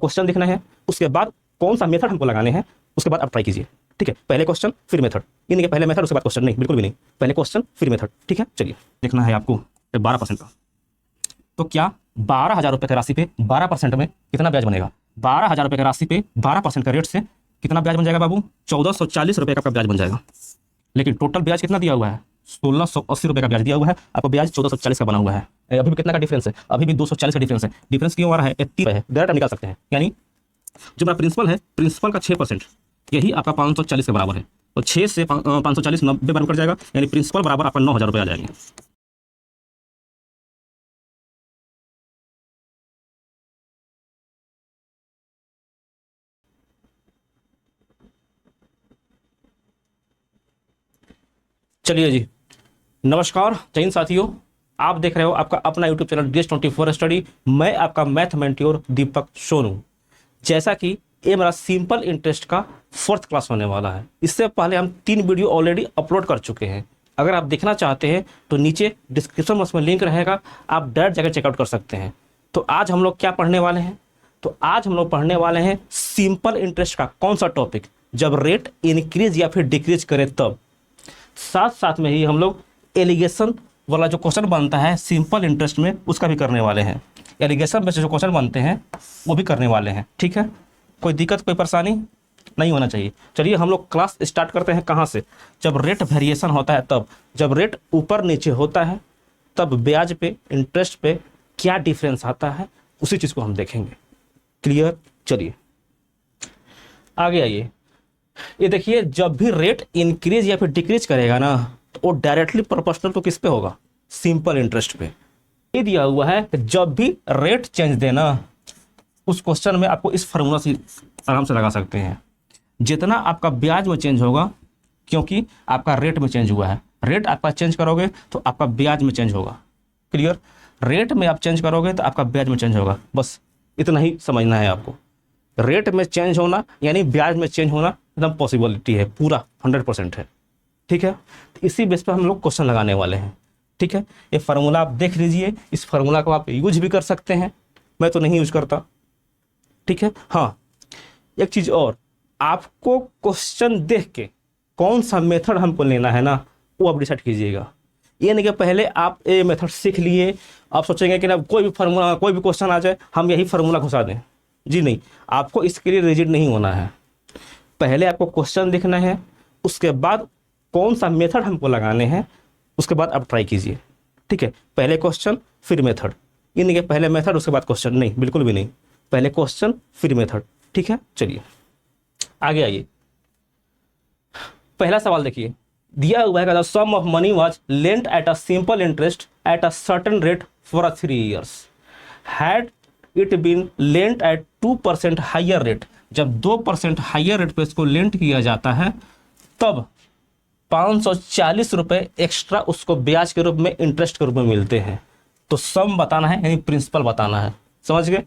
Question देखना है, उसके बाद कौन सा मेथड हमको लगाने हैं, उसके बाद आप ट्राई कीजिए। ठीक है, पहले क्वेश्चन फिर मेथड, ये नहीं कि पहले मेथड उसके बाद क्वेश्चन, नहीं, बिल्कुल भी नहीं, पहले क्वेश्चन फिर मेथड। ठीक है, चलिए देखना है आपको 12% का। तो क्या 12,000 रुपये की राशि पे 12% में कितना ब्याज बनेगा? 12,000 रुपये की राशि पे 12% का रेट से कितना ब्याज बन जाएगा बाबू? 1440 रुपये का आपका ब्याज बन जाएगा। लेकिन टोटल ब्याज कितना दिया हुआ है? 1680 रुपये का ब्याज दिया हुआ है, आपको ब्याज 1440 का बना हुआ है। अभी भी कितना का डिफरेंस है? अभी भी 240 का डिफरेंस है। डिफरेंस क्यों आ रहा है? 30 है, डायरेक्ट आप निकाल सकते हैं। यानी जो मेरा प्रिंसिपल है, प्रिंसिपल का 6% यही आपका 540 के बराबर है। तो 6 से 540 90 बराबर कर जाएगा, यानी प्रिंसिपल बराबर आपका 9,000 रुपये आ जाएंगे। चलिए जी, नमस्कार जय हिंद साथियों, आप देख रहे हो आपका अपना यूट्यूब चैनल DS24 स्टडी। मैं आपका मैथ मेंटर दीपक सोनू। जैसा कि ये मेरा सिंपल इंटरेस्ट का 4th क्लास होने वाला है। इससे पहले हम 3 वीडियो ऑलरेडी अपलोड कर चुके हैं। अगर आप देखना चाहते हैं तो नीचे डिस्क्रिप्शन बॉक्स में लिंक रहेगा, आप डायरेक्ट जाकर चेकआउट कर सकते हैं। तो आज हम लोग क्या पढ़ने वाले हैं? तो आज हम लोग पढ़ने वाले हैं सिंपल इंटरेस्ट का कौन सा टॉपिक, जब रेट इंक्रीज या फिर डिक्रीज करे तब। साथ साथ में ही हम लोग एलिगेशन वाला जो क्वेश्चन बनता है सिंपल इंटरेस्ट में, उसका भी करने वाले हैं। एलिगेशन में से जो क्वेश्चन बनते हैं वो भी करने वाले हैं। ठीक है, कोई दिक्कत कोई परेशानी नहीं होना चाहिए। चलिए हम लोग क्लास स्टार्ट करते हैं कहाँ से? जब रेट वेरिएशन होता है तब, जब रेट ऊपर नीचे होता है तब ब्याज पे, इंटरेस्ट पे क्या डिफरेंस आता है, उसी चीज़ को हम देखेंगे। क्लियर? चलिए आगे आइए। ये देखिए, जब भी रेट इंक्रीज या फिर डिक्रीज करेगा ना, तो वो डायरेक्टली प्रोपोर्शनल तो किस पे होगा? सिंपल इंटरेस्ट पे। ये दिया हुआ है कि जब भी रेट चेंज देना, उस क्वेश्चन में आपको इस फार्मूला से आराम से लगा सकते हैं। जितना आपका ब्याज में चेंज होगा, क्योंकि आपका रेट में चेंज हुआ है, रेट आपका चेंज करोगे तो आपका ब्याज में चेंज होगा। क्लियर? रेट में आप चेंज करोगे तो आपका ब्याज में चेंज होगा। बस इतना ही समझना है आपको। रेट में चेंज होना यानी ब्याज में चेंज होना एकदम पॉसिबिलिटी है, पूरा 100% है। ठीक है, तो इसी बेस पर हम लोग क्वेश्चन लगाने वाले हैं। ठीक है, ये फार्मूला आप देख लीजिए, इस फार्मूला को आप यूज भी कर सकते हैं, मैं तो नहीं यूज करता। ठीक है, हाँ एक चीज़ और, आपको क्वेश्चन देख के कौन सा मेथड हमको लेना है ना, वो आप डिसाइड कीजिएगा। ये नहीं कि पहले आप ये मेथड सीख लिए, आप सोचेंगे कि ना कोई भी फार्मूला, कोई भी क्वेश्चन आ जाए हम यही फार्मूला घुसा दें। जी नहीं, आपको इसके लिए रिजिड नहीं होना है। पहले आपको क्वेश्चन देखना है, उसके बाद कौन सा मेथड हमको लगाने हैं, उसके बाद आप ट्राई कीजिए। ठीक है, पहले क्वेश्चन फिर मेथड, ये नहीं कि पहले मेथड उसके बाद क्वेश्चन, नहीं, बिल्कुल भी नहीं, पहले क्वेश्चन फिर मेथड। ठीक है, चलिए आगे आइए। पहला सवाल देखिए, दिया हुआ है, sum of money was lent at a simple interest at a certain rate for 3 years। Had it been lent at 2% higher rate, जब 2% हाइयर रेट पे इसको लेंट किया जाता है तब 540 रुपये एक्स्ट्रा उसको ब्याज के रूप में, इंटरेस्ट के रूप में मिलते हैं। तो सम बताना है यानी प्रिंसिपल बताना है। समझ गए?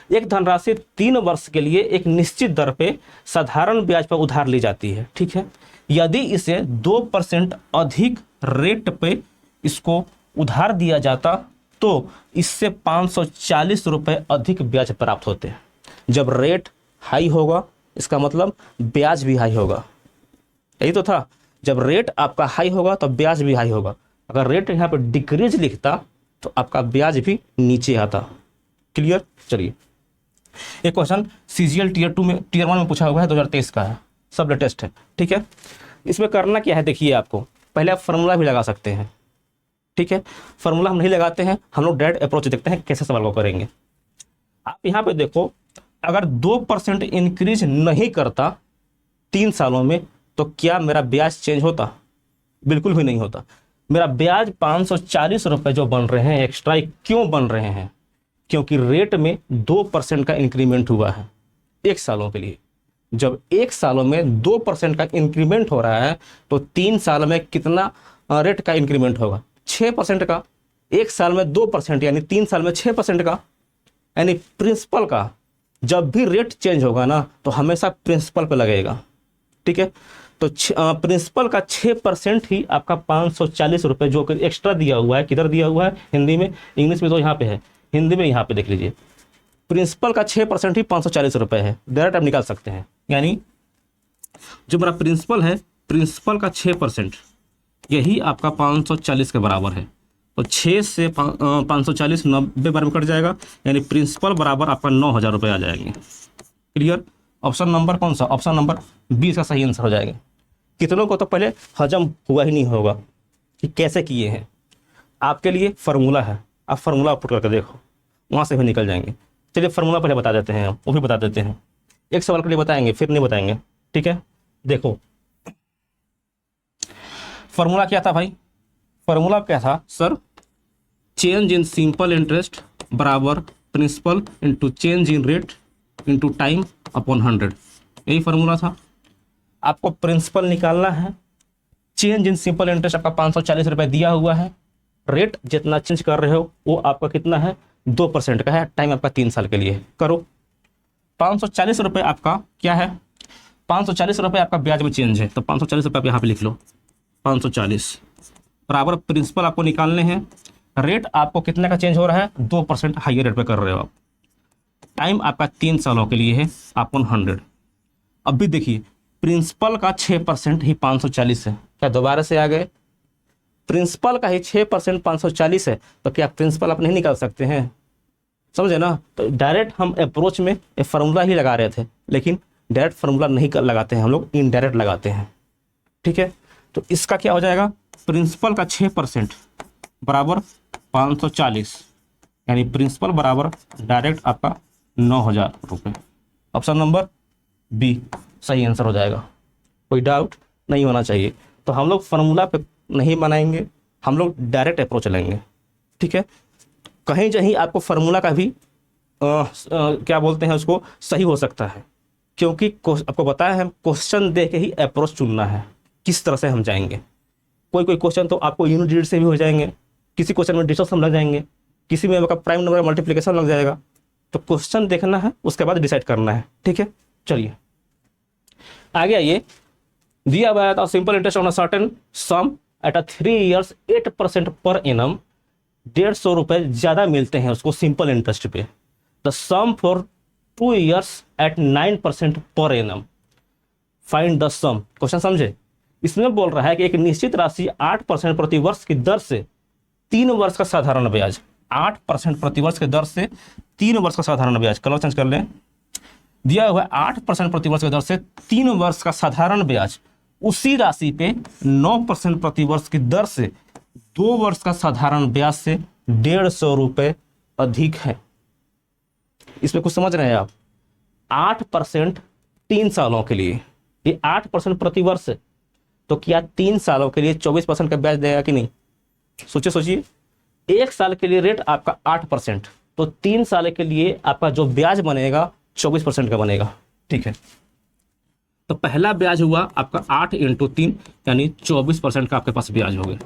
एक धनराशि 3 वर्ष के लिए एक निश्चित दर पे साधारण ब्याज पर उधार ली जाती है। ठीक है, यदि इसे 2% अधिक रेट पे इसको उधार दिया जाता तो इससे 540 रुपये अधिक ब्याज प्राप्त होते हैं। जब रेट हाई होगा इसका मतलब ब्याज भी हाई होगा, यही तो था। जब रेट आपका हाई होगा तो ब्याज भी हाई होगा। अगर रेट यहाँ पे डिक्रीज लिखता तो आपका ब्याज भी नीचे आता। क्लियर? चलिए, एक क्वेश्चन CGL टीयर 1 में पूछा हुआ है, 2023 का है, सब लेटेस्ट है। ठीक है, इसमें करना क्या है देखिए, आपको पहले आप फार्मूला भी लगा सकते हैं। ठीक है, फार्मूला हम नहीं लगाते हैं, हम लोग डायरेक्ट अप्रोच देखते हैं कैसे सवाल को करेंगे। आप यहाँ पे देखो, अगर 2% इंक्रीज नहीं करता 3 सालों में तो क्या मेरा ब्याज चेंज होता? बिल्कुल भी नहीं होता। मेरा ब्याज 540 रुपये जो बन रहे हैं एक्स्ट्रा, क्यों बन रहे हैं? क्योंकि रेट में 2% का इंक्रीमेंट हुआ है 1 सालों के लिए। जब 1 सालों में 2% का इंक्रीमेंट हो रहा है तो 3 साल में कितना रेट का इंक्रीमेंट होगा? 6% का। 1 साल में 2% यानी 3 साल में 6% का, यानी प्रिंसिपल का जब भी रेट चेंज होगा ना तो हमेशा प्रिंसिपल पे लगेगा। ठीक है, तो प्रिंसिपल का 6% ही आपका 540 रुपये जो कि एक्स्ट्रा दिया हुआ है, किधर दिया हुआ है? हिंदी में, इंग्लिश में तो यहाँ पे है, हिंदी में यहाँ पे देख लीजिए। प्रिंसिपल का 6% ही 540 रुपये है, डायरेक्ट आप निकाल सकते हैं। यानी जो मेरा प्रिंसिपल है, प्रिंसिपल का 6% यही आपका 540 के बराबर है। तो 6 से 540 90 बार में कट जाएगा, यानी प्रिंसिपल बराबर आपका 9,000 रुपये आ जाएंगे। क्लियर? ऑप्शन नंबर कौन सा? ऑप्शन नंबर 20 का सही आंसर हो जाएगा। कितनों को तो पहले हजम हुआ ही नहीं होगा कि कैसे किए हैं। आपके लिए फार्मूला है, आप फार्मूला पुट करके देखो, वहाँ से भी निकल जाएंगे। चलिए फार्मूला पहले बता देते हैं, वो भी बता देते हैं। एक सवाल के लिए बताएंगे, फिर नहीं बताएंगे, ठीक है? देखो फार्मूला क्या था भाई? फार्मूला क्या था sir? Change in simple interest बराबर principal into change in rate into time upon 100। यही फार्मूला था। आपको प्रिंसिपल निकालना है, चेंज इन सिंपल इंटरेस्ट आपका 540 रुपये दिया हुआ है, रेट जितना चेंज कर रहे हो वो आपका कितना है? 2% का है, टाइम आपका 3 साल के लिए है। करो। 540 रुपये आपका क्या है? 540 रुपये आपका ब्याज में चेंज है, तो 540 रुपये आप यहाँ पे लिख लो। 540 बराबर प्रिंसिपल आपको निकालने हैं, रेट आपको कितने का चेंज हो रहा है? 2% हाइयर रेट पे कर रहे हो आप। टाइम आपका 3 सालों के लिए है, अपॉन 100। अब भी देखिए प्रिंसिपल का 6% ही 540 है। क्या दोबारा से आ गए? प्रिंसिपल का ही 6% 540 है, तो क्या प्रिंसिपल आप नहीं निकाल सकते हैं? समझे ना? तो डायरेक्ट हम अप्रोच में फार्मूला ही लगा रहे थे, लेकिन डायरेक्ट फार्मूला नहीं लगाते हैं हम लोग, इनडायरेक्ट लगाते हैं। ठीक है, तो इसका क्या हो जाएगा? प्रिंसिपल का 6% बराबर 540, यानी प्रिंसिपल बराबर डायरेक्ट आपका 9,000 रुपये। ऑप्शन नंबर बी सही आंसर हो जाएगा। कोई डाउट नहीं होना चाहिए। तो हम लोग फार्मूला पे नहीं बनाएंगे, हम लोग डायरेक्ट अप्रोच चलेंगे। ठीक है, कहीं कहीं आपको फार्मूला का भी क्या बोलते हैं उसको, सही हो सकता है, क्योंकि आपको बताया है क्वेश्चन दे के ही अप्रोच चुनना है, किस तरह से हम जाएंगे। कोई कोई क्वेश्चन तो आपको यूनिट डिजिट से भी हो जाएंगे, किसी क्वेश्चन में डिस्टेंस लग जाएंगे, किसी में आपका प्राइम नंबर मल्टीप्लिकेशन लग जाएगा। तो क्वेश्चन देखना है, उसके बाद डिसाइड करना है। ठीक है, चलिए आगे आइए। दिया हुआ था simple interest on a certain some at a 3 years 8% per annum. 150 रुपये ज़्यादा मिलते हैं उसको सिंपल इंटरेस्ट पे। The sum for 2 years at 9% पर annum. Find the sum. Question समझे? इसमें बोल रहा है कि एक निश्चित राशि 8% प्रति वर्ष की दर से 3 वर्ष का साधारण ब्याज, 8% प्रति वर्ष की दर से 3 वर्ष का साधारण ब्याज, कलर चेंज कर लें। दिया हुआ है 8% प्रति वर्ष की दर से 3 वर्ष का साधारण ब्याज, उसी राशि पे 9% प्रति वर्ष की दर से 2 वर्ष का साधारण ब्याज से 150 रुपये अधिक है। इसमें कुछ समझ रहे हैं आप? 8% 3 सालों के लिए, ये 8% प्रति वर्ष है, तो क्या 3 सालों के लिए 24% का ब्याज देगा कि नहीं? सोचिए सोचिए, 1 साल के लिए रेट आपका 8%, तो 3 साल के लिए आपका जो ब्याज बनेगा 24% का बनेगा। ठीक है, तो पहला ब्याज हुआ आपका 8 × 3 यानी 24% का आपके पास ब्याज हो गया।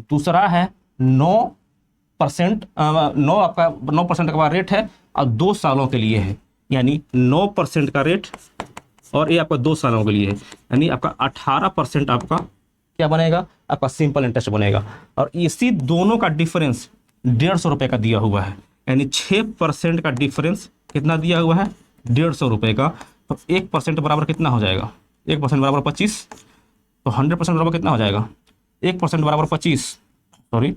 दूसरा है 9%, 9% का रेट है और 2 सालों के लिए है, यानी 9% का रेट, और ये आपका 2 सालों के लिए है, यानी आपका 18% आपका क्या बनेगा? आपका सिंपल इंटरेस्ट बनेगा। और इसी दोनों का डिफरेंस 150 रुपये का दिया हुआ है, यानी 6% का डिफरेंस कितना दिया हुआ है? 150 रुपये का। तो 1% बराबर कितना हो जाएगा? 1% बराबर 25, तो 100% बराबर कितना हो जाएगा? 1% बराबर 25, सॉरी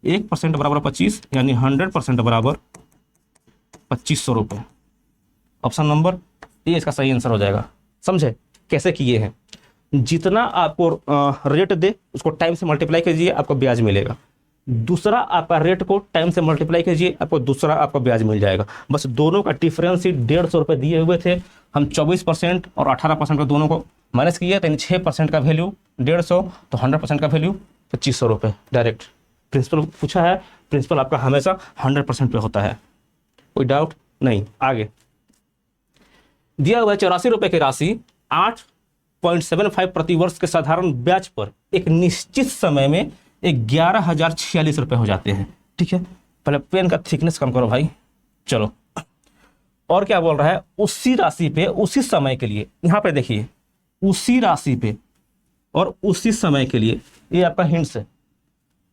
1% बराबर 25, यानी 100% बराबर 2500 रुपये। ऑप्शन नंबर ए इसका सही आंसर हो जाएगा। समझे कैसे किए हैं? जितना आपको रेट दे उसको टाइम से मल्टीप्लाई कीजिए, आपको ब्याज मिलेगा। दूसरा आपका रेट को टाइम से मल्टीप्लाई कीजिए, आपको दूसरा आपका ब्याज मिल जाएगा। बस दोनों का डिफरेंस ही 150 रुपये दिए हुए थे। हम 24% और 18% का दोनों को माइनस किया, तो 6% का वैल्यू 150, तो 100% का वैल्यू 2500 रुपये। डायरेक्ट प्रिंसिपल पूछा है, प्रिंसिपल आपका हमेशा 100% पे होता है, कोई डाउट नहीं। आगे दिया हुआ है 84 रुपये की राशि 8.75 प्रति वर्ष के साधारण ब्याज पर एक निश्चित समय में 11,046 रुपये हो जाते हैं। ठीक है, पहले पेन का थिकनेस कम करो भाई। चलो, और क्या बोल रहा है? उसी राशि पे उसी समय के लिए, यहां पे देखिए उसी राशि पे और उसी समय के लिए, ये आपका हिंट्स है।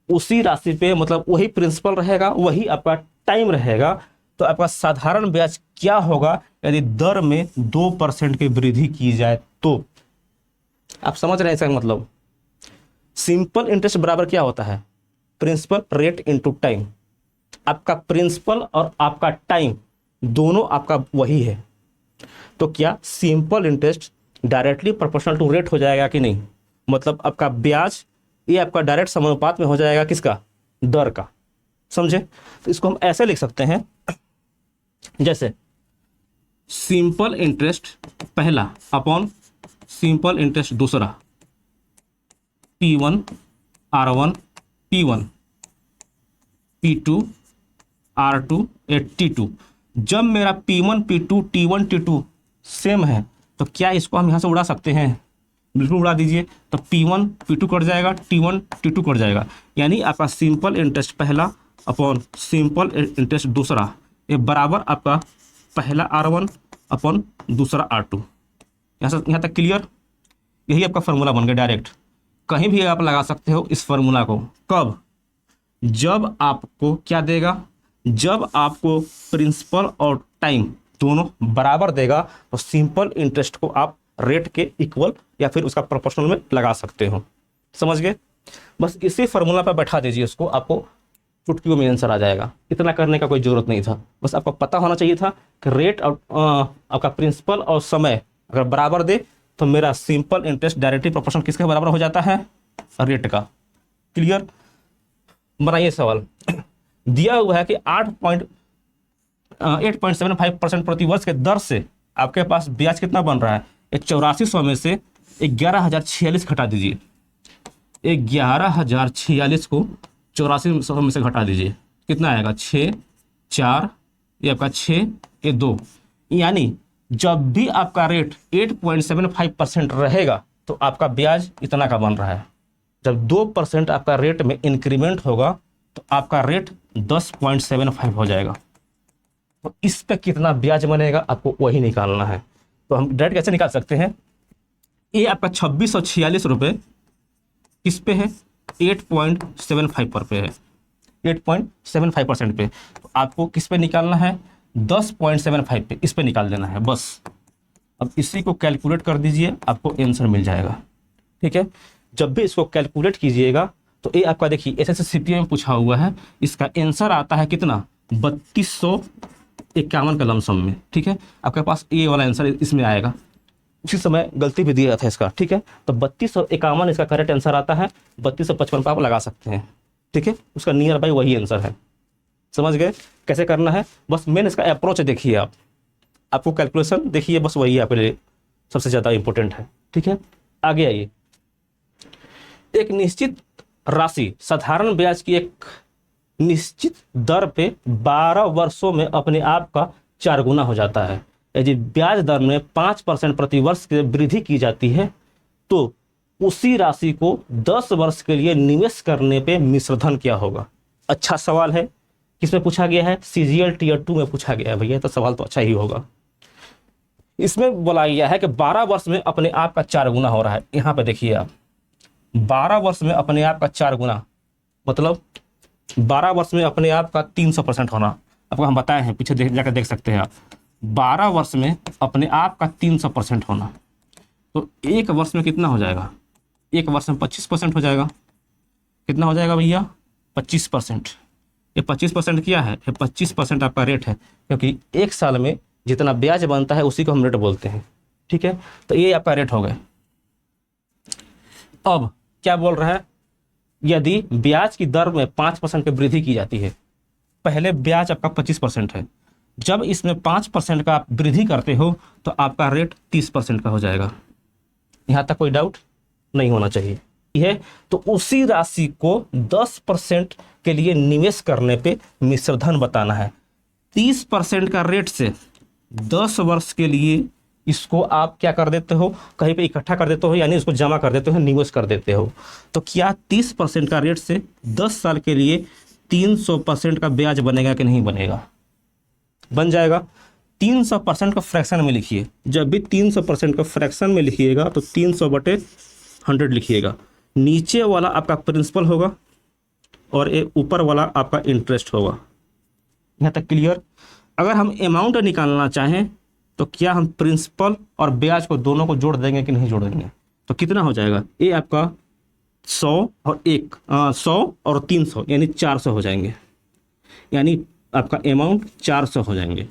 उसी राशि पे मतलब वही प्रिंसिपल रहेगा, वही आपका टाइम रहेगा, तो आपका साधारण ब्याज क्या होगा यदि दर में 2% की वृद्धि की जाए तो। आप समझ रहे हैं इसका मतलब? सिंपल इंटरेस्ट बराबर क्या होता है? Principal rate into time. आपका प्रिंसिपल और आपका टाइम दोनों आपका वही है, तो क्या simple interest directly proportional to rate हो जाएगा कि नहीं? मतलब आपका ब्याज ये आपका डायरेक्ट समानुपात में हो जाएगा किसका? दर का। समझे? तो इसको हम ऐसे लिख सकते हैं, जैसे सिंपल इंटरेस्ट पहला अपॉन सिंपल इंटरेस्ट दूसरा, P1 R1 P1 P2 R2 T2। जब मेरा P1 P2 T1 T2 same है तो क्या इसको हम यहाँ से उड़ा सकते हैं? बिल्कुल उड़ा दीजिए। तो P1 P2 कट जाएगा, T1 T2 कट जाएगा, यानी आपका सिंपल इंटरेस्ट पहला अपॉन सिंपल इंटरेस्ट दूसरा ये बराबर आपका पहला R1 अपॉन दूसरा R2। यहाँ तक क्लियर? यही आपका फार्मूला बन गया डायरेक्ट। कहीं भी आप लगा सकते हो इस फार्मूला को। कब? जब आपको क्या देगा? जब आपको प्रिंसिपल और टाइम दोनों बराबर देगा तो सिंपल इंटरेस्ट को आप रेट के इक्वल या फिर उसका प्रोपोर्शनल में लगा सकते हो। समझ गए? बस इसी फार्मूला पर बैठा दीजिए उसको, आपको चुटकियों में आंसर आ जाएगा। इतना करने का कोई ज़रूरत नहीं था, बस आपको पता होना चाहिए था कि रेट और आपका प्रिंसिपल और समय अगर बराबर दे तो मेरा सिंपल इंटरेस्ट डायरेक्टली प्रोपोर्शनल किसके बराबर हो जाता है? रेट का। क्लियर? बनाइए सवाल। दिया हुआ है कि 8.75% प्रति वर्ष के दर से आपके पास ब्याज कितना बन रहा है? 8400 में से 11,046 घटा दीजिए। 11,046 को 8400 में से घटा दीजिए, कितना आएगा? 6 4 ये आपका 6 ये 2, यानी जब भी आपका रेट 8.75% रहेगा तो आपका ब्याज इतना का बन रहा है। जब 2% आपका रेट में इंक्रीमेंट होगा तो आपका रेट 10.75 हो जाएगा। तो इस पे कितना ब्याज बनेगा आपको वही निकालना है। तो हम डायरेक्ट कैसे निकाल सकते हैं? ये आपका 2646 रुपये किस पे है? 8.75 पर पे है, 8.75% पे। तो आपको किस पे निकालना है? 10.75 पे, इस पे निकाल देना है बस। अब इसी को कैलकुलेट कर दीजिए, आपको आंसर मिल जाएगा। ठीक है? जब भी इसको कैलकुलेट कीजिएगा तो ये आपका देखिए SSC में पूछा हुआ है, इसका आंसर आता है कितना? 3251 का लमसम में। ठीक है? आपके पास ये वाला आंसर इसमें आएगा। उसी समय गलती भी दिया था इसका। ठीक है? तो 3251 इसका करेक्ट आंसर आता है। 3255 पर आप लगा सकते हैं। ठीक है? उसका नियर बाई वही आंसर है। समझ गए कैसे करना है? बस मेन इसका अप्रोच देखिए, आपको कैलकुलेशन देखिए, बस वही आपके लिए सबसे ज़्यादा इंपॉर्टेंट है। ठीक है? आगे आइए। एक निश्चित राशि साधारण ब्याज की एक निश्चित दर पे 12 वर्षों में अपने आप का 4 गुना हो जाता है। यदि ब्याज दर में 5% प्रति वर्ष की वृद्धि की जाती है तो उसी राशि को 10 वर्ष के लिए निवेश करने पे मिश्रधन क्या होगा? अच्छा सवाल है। किसमें पूछा गया है? CGL Tier 2 में पूछा गया है भैया, तो सवाल तो अच्छा ही होगा। इसमें बोला गया है कि 12 वर्ष में अपने आप का 4 गुना हो रहा है। यहाँ पे देखिए आप, 12 वर्ष में अपने आप का 4 गुना मतलब 12 वर्ष में अपने आप का 300% होना। आपको हम बताए हैं, पीछे जाकर देख सकते हैं आप। 12 वर्ष में अपने आप का 300% होना, तो एक वर्ष में कितना हो जाएगा? एक वर्ष में 25% हो जाएगा। कितना हो जाएगा भैया? 25%। ये 25% क्या है? ये 25% आपका रेट है, क्योंकि एक साल में जितना ब्याज बनता है उसी को हम रेट बोलते हैं। ठीक है? तो ये आपका रेट हो गया। अब क्या बोल रहा है? यदि ब्याज की दर में 5% की वृद्धि की जाती है, पहले ब्याज आपका 25% है, जब इसमें 5% का आप वृद्धि करते हो तो आपका रेट 30% का हो जाएगा। यहाँ तक कोई डाउट नहीं होना चाहिए। यह तो उसी राशि को 10% के लिए निवेश करने पे मिश्रधन बताना है। 30% का रेट से 10 वर्ष के लिए इसको आप क्या कर देते हो? कहीं पे इकट्ठा कर देते हो, यानी इसको जमा कर देते हो, निवेश कर देते हो। तो क्या 30% का रेट से 10 साल के लिए 300% का ब्याज बनेगा कि नहीं बनेगा? बन जाएगा। 300% का फ्रैक्शन में लिखिए। जब भी 300% का फ्रैक्शन में लिखिएगा तो 300/100 लिखिएगा। नीचे वाला आपका प्रिंसिपल होगा और ये ऊपर वाला आपका इंटरेस्ट होगा। यहाँ तक क्लियर? अगर हम अमाउंट निकालना चाहें तो क्या हम प्रिंसिपल और ब्याज को दोनों को जोड़ देंगे कि नहीं जोड़ देंगे? तो कितना हो जाएगा? ये आपका 100 और 300 यानी 400 हो जाएंगे, यानी आपका अमाउंट 400 हो जाएंगे।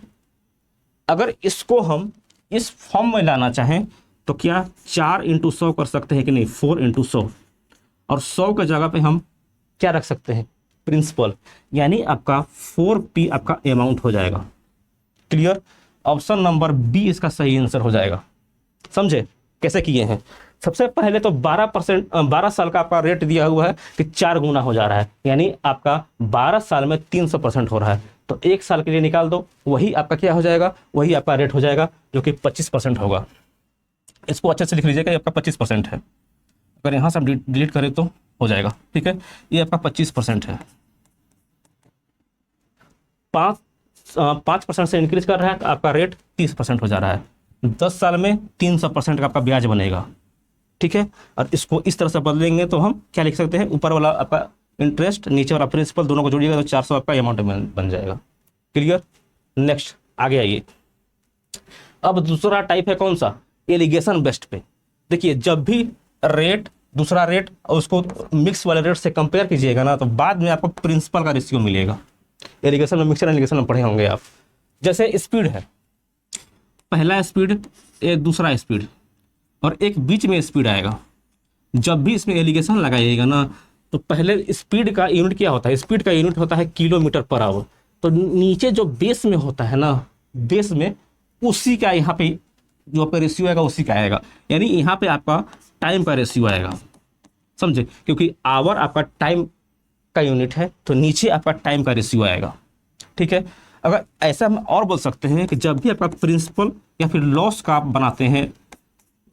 अगर इसको हम इस फॉर्म में लाना चाहें तो क्या 4 × 100 कर सकते हैं कि नहीं? 4 × 100, और 100 की जगह पे हम क्या रख सकते हैं? प्रिंसिपल, यानी आपका 4P आपका अमाउंट हो जाएगा। क्लियर? ऑप्शन नंबर बी इसका सही आंसर हो जाएगा। समझे कैसे किए हैं? सबसे पहले तो 12 साल का आपका रेट दिया हुआ है कि 4 गुना हो जा रहा है, यानी आपका 12 साल में 300% हो रहा है। तो 1 साल के लिए निकाल दो, वही आपका क्या हो जाएगा? वही आपका रेट हो जाएगा, जो कि 25% होगा। इसको अच्छे से लिख लीजिएगा, ये आपका 25% है। अगर यहाँ से हम डिलीट करें तो हो जाएगा। ठीक है, ये आपका 25% है। 5% से इंक्रीज कर रहा है तो आपका रेट 30% हो जा रहा है। 10 साल में 300% का आपका ब्याज बनेगा। ठीक है, और इसको इस तरह से बदलेंगे तो हम क्या लिख सकते हैं? ऊपर वाला आपका इंटरेस्ट, नीचे वाला प्रिंसिपल, दोनों को जोड़िएगा तो 400 आपका अमाउंट बन जाएगा। क्लियर? नेक्स्ट आगे आइए। अब दूसरा टाइप है कौन सा? एलिगेशन बेस्ड पे। देखिए, जब भी रेट दूसरा रेट और उसको मिक्स वाले रेट से कंपेयर कीजिएगा ना, तो बाद में आपको प्रिंसिपल का रेशियो मिलेगा। एलिगेशन में, मिक्सर एलिगेशन में पढ़े होंगे आप। जैसे स्पीड है, पहला स्पीड, एक दूसरा स्पीड, और एक बीच में स्पीड आएगा। जब भी इसमें एलिगेशन लगाइएगा ना, तो पहले स्पीड का यूनिट क्या होता है? स्पीड का यूनिट होता है km/h। तो नीचे जो बेस में होता है ना, बेस में उसी का यहाँ पे जो आपका रेशियो आएगा उसी का आएगा, यानी यहाँ पे आपका टाइम का रेशियो आएगा। समझे? क्योंकि आवर आपका टाइम का यूनिट है, तो नीचे आपका टाइम का रेशियो आएगा। ठीक है, अगर ऐसा हम और बोल सकते हैं कि जब भी आपका प्रिंसिपल या फिर लॉस का आप बनाते हैं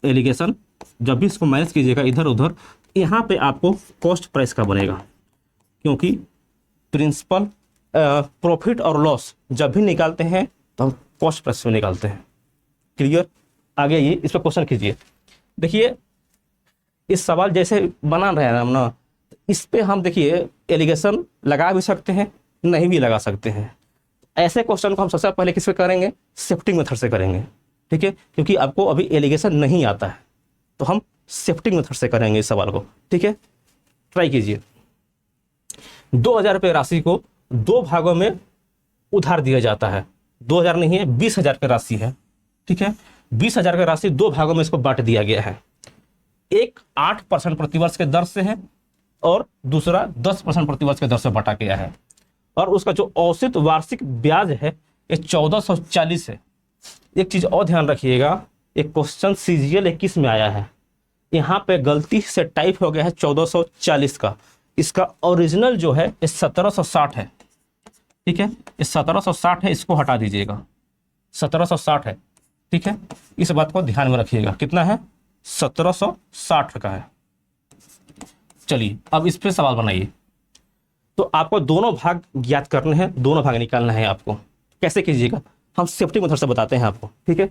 एलिगेशन, जब भी इसको मैनेज कीजिएगा इधर उधर, यहाँ पे आपको कॉस्ट प्राइस का बनेगा, क्योंकि प्रिंसिपल प्रॉफिट और लॉस जब भी निकालते हैं तो हम कॉस्ट प्राइस में निकालते हैं। क्लियर? आगे ये इस पर क्वेश्चन कीजिए। देखिए, इस सवाल जैसे बना रहे हैं हम ना, इस पे हम देखिए एलिगेशन लगा भी सकते हैं, नहीं भी लगा सकते हैं। ऐसे क्वेश्चन को हम सबसे पहले किस पे करेंगे? शिफ्टिंग मेथड से करेंगे। ठीक है, क्योंकि आपको अभी एलिगेशन नहीं आता है, तो हम शिफ्टिंग मेथड से करेंगे इस सवाल को। ठीक है, ट्राई कीजिए। 2000 रुपये राशि को 2 भागों में उधार दिया जाता है। 2000 नहीं है, 20,000 की राशि है। ठीक है, 20,000 की राशि 2 भागों में इसको बांट दिया गया है। एक 8% प्रतिवर्ष के दर से है और दूसरा 10% प्रतिवर्ष के दर से बांटा गया है, और उसका जो औसत वार्षिक ब्याज है ये 1440 है। एक चीज और ध्यान रखिएगा, एक क्वेश्चन CGL 21 में आया है, यहाँ पे गलती से टाइप हो गया है 1440 का। इसका ओरिजिनल जो है ये 1760 है। ठीक है, ये 1760 है, इसको हटा दीजिएगा, 1760 है। ठीक है, इस बात को ध्यान में रखिएगा। कितना है? 1760 का है। चलिए, अब इस पे सवाल बनाइए। तो आपको दोनों भाग ज्ञात करने हैं, दोनों भाग निकालना है आपको। कैसे कीजिएगा? हम सेफ्टी मेथड से बताते हैं आपको। ठीक है,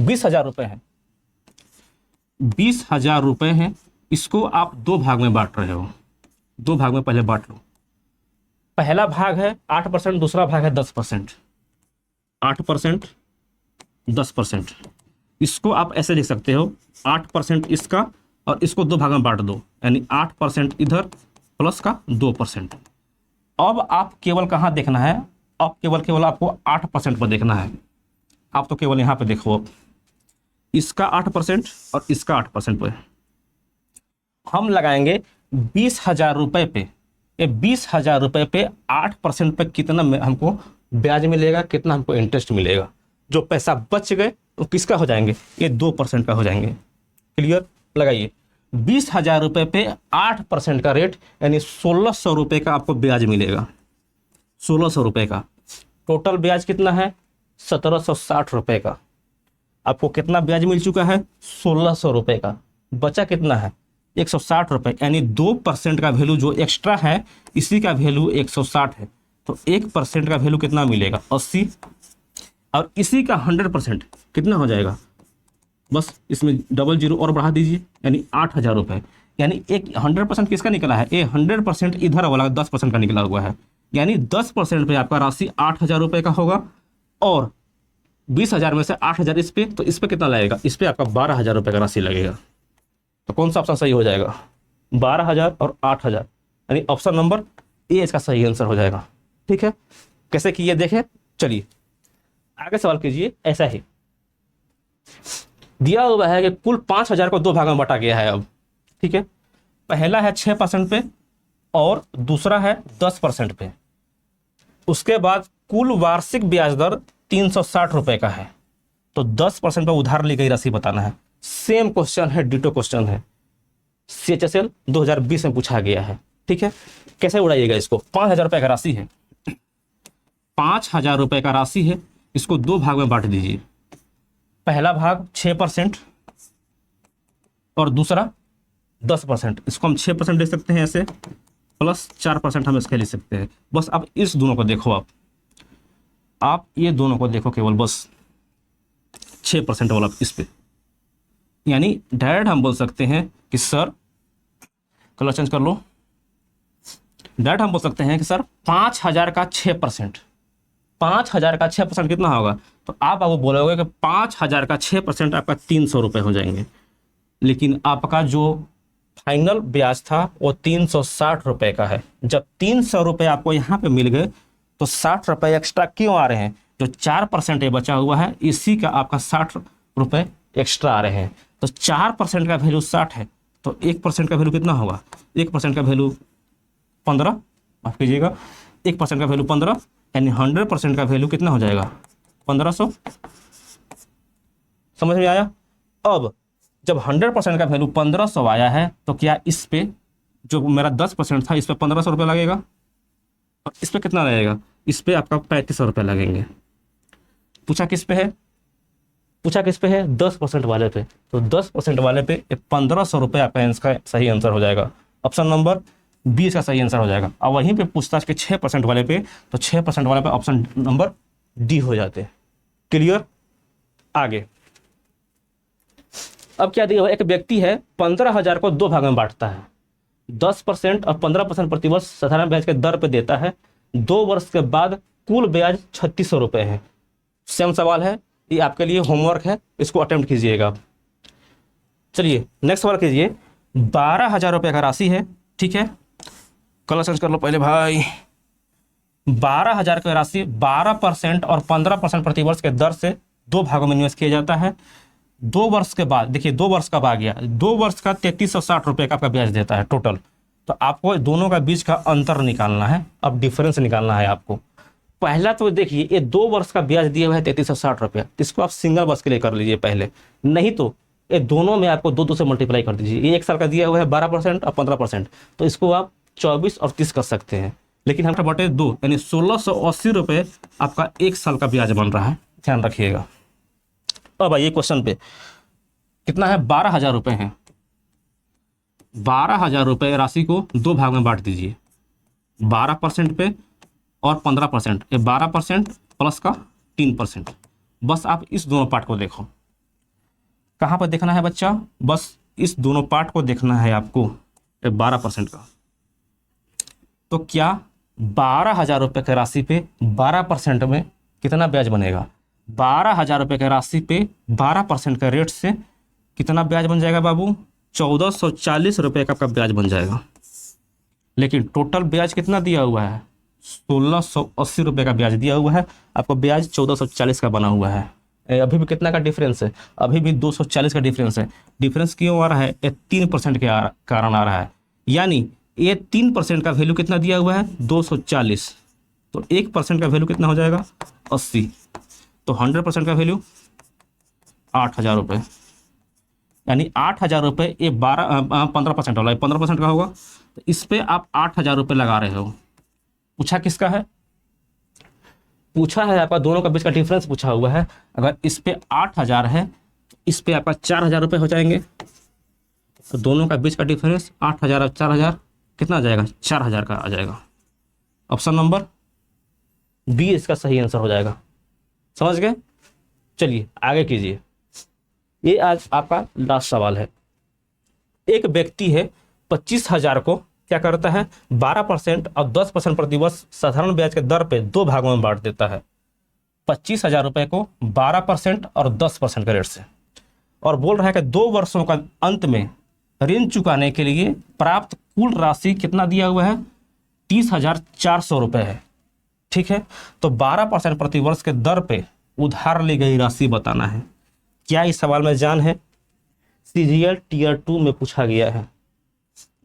20,000 रुपये है, 20,000 रुपये हैं, इसको आप 2 भाग में बांट रहे हो। 2 भाग में पहले बांट लो। पहला भाग है 8%, दूसरा भाग है 10%। 8%, 10%। इसको आप ऐसे लिख सकते हो, 8% इसका और इसको 2 भाग में बांट दो, यानी 8% इधर प्लस का 2%। अब आप केवल कहाँ देखना है? अब केवल आपको 8% पर देखना है। आप तो केवल यहाँ पे देखो, इसका 8% और इसका 8% पे हम लगाएंगे 20,000 रुपये पे। ये 20,000 रुपये पे 8% पे कितना हमको ब्याज मिलेगा, कितना हमको इंटरेस्ट मिलेगा? जो पैसा बच गए वो किसका हो जाएंगे? ये 2% का हो जाएंगे। क्लियर? लगाइए, 20,000 रुपये पे 8% का रेट, यानी 1,600 रुपये का आपको ब्याज मिलेगा। 1,600 रुपये का टोटल ब्याज कितना है? 1,760 रुपये का। आपको कितना ब्याज मिल चुका है? 1,600 रुपये का। बचा कितना है? 160 रुपये, यानी 2% का वैल्यू जो एक्स्ट्रा है, इसी का वैल्यू 160 है। तो 1% का वैल्यू कितना मिलेगा? 80, और इसी का 100% कितना हो जाएगा? बस इसमें डबल जीरो और बढ़ा दीजिए, यानी 8,000 रुपये। यानी एक 100% किसका निकला है? ये 100% इधर वाला 10% का निकला हुआ है, यानी 10% पे आपका राशि 8,000 रुपये का होगा, और 20,000 में से 8,000 इस पे, तो इस पे कितना लगेगा? इस पे आपका 12,000 रुपये का राशि लगेगा। तो कौन सा ऑप्शन सही हो जाएगा? 12,000 और 8,000, यानी ऑप्शन नंबर ए इसका सही आंसर हो जाएगा। ठीक है, कैसे किए देखें। चलिए आगे सवाल कीजिए। ऐसा ही दिया हुआ है कि कुल 5,000 को 2 भाग में बांटा गया है अब। ठीक है, पहला है 6% पे और दूसरा है 10% पे। उसके बाद कुल वार्षिक ब्याज दर 360 रुपए का है। तो 10% पे उधार ली गई राशि बताना है। सेम क्वेश्चन है, डिटो क्वेश्चन है, CHSL 2020 में पूछा गया है। ठीक है, कैसे उड़ाइएगा इसको? 5,000 रुपये का राशि है, 5,000 रुपये का राशि है, इसको 2 भाग में बांट दीजिए। पहला भाग 6% और दूसरा 10%। इसको हम 6% ले सकते हैं ऐसे, प्लस 4% हम इसके ले सकते हैं। बस आप इस दोनों को देखो, आप ये दोनों को देखो केवल, बस 6% वाला इस पे। यानी डायरेक्ट हम बोल सकते हैं कि सर, कलर चेंज कर लो, डायरेक्ट हम बोल सकते हैं कि सर 5,000 का 6%, 5,000 का 6% कितना होगा? तो आप आपको बोलोगे कि 5,000 का 6% आपका 300 रुपये हो जाएंगे। लेकिन आपका जो फाइनल ब्याज था वो 360 रुपये का है। जब 300 रुपये आपको यहाँ पे मिल गए तो 60 रुपये एक्स्ट्रा क्यों आ रहे हैं? जो 4% ये बचा हुआ है, इसी का आपका 60 रुपये एक्स्ट्रा आ रहे हैं। तो 4% का वैल्यू 60 है, तो 1% का वैल्यू कितना होगा? 1% का वैल्यू 15, माफ कीजिएगा, 1% का वैल्यू 15, यानी 100% का वैल्यू कितना हो जाएगा? 1500। समझ में आया? अब जब 100% का वैल्यू 1500 आया है, तो क्या इस पे जो मेरा 10% था, इस पे 1500 रुपये लगेगा, और इस पे कितना लगेगा? इस पे आपका 3500 रुपये लगेंगे। पूछा किस पे है? पूछा किस पे है? 10% वाले पे। तो 10% वाले पे 1500 रुपये आपका इसका सही आंसर हो जाएगा। ऑप्शन नंबर बी का सही आंसर हो जाएगा। और वहीं पे पूछताछ के 6% वाले पे, तो 6% वाले पे ऑप्शन नंबर डी हो जाते हैं। क्लियर? आगे अब क्या दिया हुआ? एक व्यक्ति है 15,000 को 2 भाग में बांटता है। 10% और 15% प्रतिवर्ष साधारण ब्याज के दर पे देता है। 2 वर्ष के बाद कुल ब्याज 3600 रुपये है। सेम सवाल है, ये आपके लिए होमवर्क है, इसको अटेम्प्ट कीजिएगा। चलिए नेक्स्ट सवाल कीजिए। 12,000 रुपये का राशि है। ठीक है, कलर चेंज कर लो पहले भाई। 12,000 की राशि 12% और 15% प्रतिवर्ष के दर से 2 भागों में निवेश किया जाता है। 2 वर्ष के बाद, देखिए 2 वर्ष कब आ गया? 2 वर्ष का 3360 रुपये का आपका ब्याज देता है टोटल। तो आपको दोनों का बीच का अंतर निकालना है, अब डिफरेंस निकालना है आपको। पहला तो देखिए, ये 2 वर्ष का ब्याज दिया हुआ है 3360 रुपया, इसको आप सिंगल वर्ष के लिए कर लीजिए पहले, नहीं तो ये दोनों में आपको 2 से मल्टीप्लाई कर दीजिए। ये 1 साल का दिया हुआ है 12% और 15%, तो इसको आप 24 और 30 कर सकते हैं। लेकिन हम बटे 2 यानी 1680 रुपये आपका 1 साल का ब्याज बन रहा है, ध्यान रखिएगा। अब आइए क्वेश्चन पे, कितना है? 12,000 रुपये हैं। 12,000 रुपये राशि को 2 भाग में बांट दीजिए। 12% पे और 15%, ये 12% प्लस का 3%। बस आप इस दोनों पार्ट को देखो। कहाँ पर देखना है बच्चा? बस इस दोनों पार्ट को देखना है आपको, 12% का। तो क्या 12,000 रुपये की राशि पे 12% में कितना ब्याज बनेगा? 12,000 रुपये की राशि पे 12% के रेट से कितना ब्याज बन जाएगा बाबू? 1440 रुपये का आपका ब्याज बन जाएगा। लेकिन टोटल ब्याज कितना दिया हुआ है? 1680 रुपये का ब्याज दिया हुआ है, आपको ब्याज 1440 का बना हुआ है। अभी भी कितना का डिफरेंस है? अभी भी 240 का डिफरेंस है। डिफरेंस क्यों आ रहा है? ये 3% के कारण आ रहा है। यानी ये 3% का वैल्यू कितना दिया हुआ है? 240। तो 1% का वैल्यू कितना हो जाएगा? 80। तो 100% का वैल्यू 8,000 रुपये, यानी 8,000 रुपये। ये 15% वाला 15% का होगा, तो इस पे आप 8,000 रुपये लगा रहे हो। पूछा किसका है? पूछा है आपका दोनों का बीच का डिफरेंस पूछा हुआ है। अगर इस पे 8,000 है तो इस पे आपका 4,000 रुपये हो जाएंगे। तो दोनों का बीच का डिफरेंस 8,000 और 4,000 कितना आ जाएगा? 4,000 का आ जाएगा। ऑप्शन नंबर बी इसका सही आंसर हो जाएगा। समझ गए? चलिए आगे कीजिए। ये आज आपका लास्ट सवाल है। एक व्यक्ति है 25,000 को क्या करता है? 12% और 10% प्रतिवर्ष साधारण ब्याज के दर पे 2 भागों में बांट देता है। 25,000 रुपये को 12% और 10% के रेट से, और बोल रहा है कि 2 वर्षों का अंत में ऋण चुकाने के लिए प्राप्त कुल राशि कितना दिया हुआ है, 30,400 रुपये है। ठीक है, तो 12% प्रतिवर्ष के दर पे उधार ली गई राशि बताना है। क्या इस सवाल में जान है? CGL Tier 2 में पूछा गया है।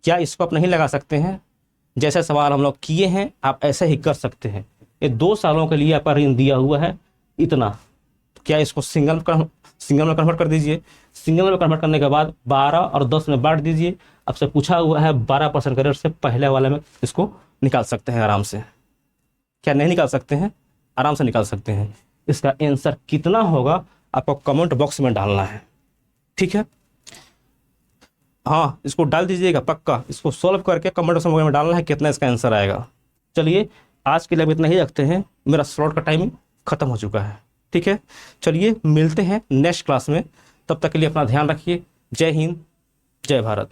क्या इसको आप नहीं लगा सकते हैं? जैसे सवाल हम लोग किए हैं आप ऐसे ही कर सकते हैं। ये 2 सालों के लिए आपका ऋण दिया हुआ है इतना, तो क्या इसको सिंगल में कन्वर्ट कर दीजिए। सिंगल में कन्वर्ट करने के बाद 12 और 10 में बांट दीजिए। आपसे पूछा हुआ है 12% के रेट से, पहले वाले में इसको निकाल सकते हैं आराम से। क्या नहीं निकाल सकते हैं? आराम से निकाल सकते हैं। इसका आंसर कितना होगा आपको कमेंट बॉक्स में डालना है। ठीक है, हाँ इसको डाल दीजिएगा पक्का। इसको सॉल्व करके कमेंट बॉक्स में डालना है कितना इसका आंसर आएगा। चलिए आज के लिए अब इतना ही रखते हैं, मेरा स्लॉट का टाइम खत्म हो चुका है। ठीक है, चलिए मिलते हैं नेक्स्ट क्लास में। तब तक के लिए अपना ध्यान रखिए। जय हिंद, जय भारत।